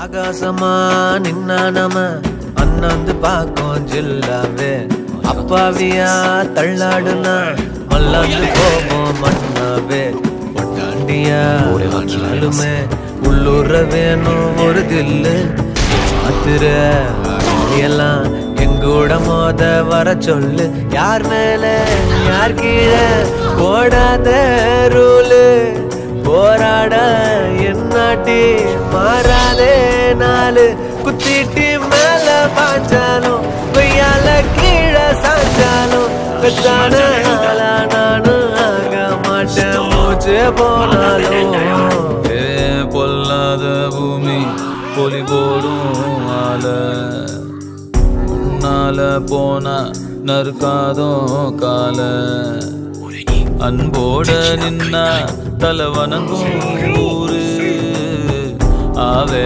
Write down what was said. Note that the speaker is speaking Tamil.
ஆகாசமா நின்னா நம்ம அண்ணாந்து பாக்கும் ஜில்லாவே அப்பாவியா தள்ளாடுனா மல்லாந்து போவோம் மண்ணாவே பட்டாண்டியா ஆனாலுமே உள்ளூர வேணும் ஒரு தில்லு மாத்திர எல்லாம் எங்கூட மோத வர சொல்லு யார் மேல யார் கீழே போடாத ரூலு போராட என்னாட்டி மாறாதே நாலு குத்திட்டி மேல பாஞ்சாலும் வெய்யால கீழே சாஞ்சாலும் பெத்தான ஆளா நானும் ஆக மாட்டேன் மூச்சு போனாலும் பொல்லாத பூமி பொலி போடும் ஆல உன்னால போனா நறுக்காதோ கால அன்போட நின்னா தலை வணங்கும் ஊரு ஆவே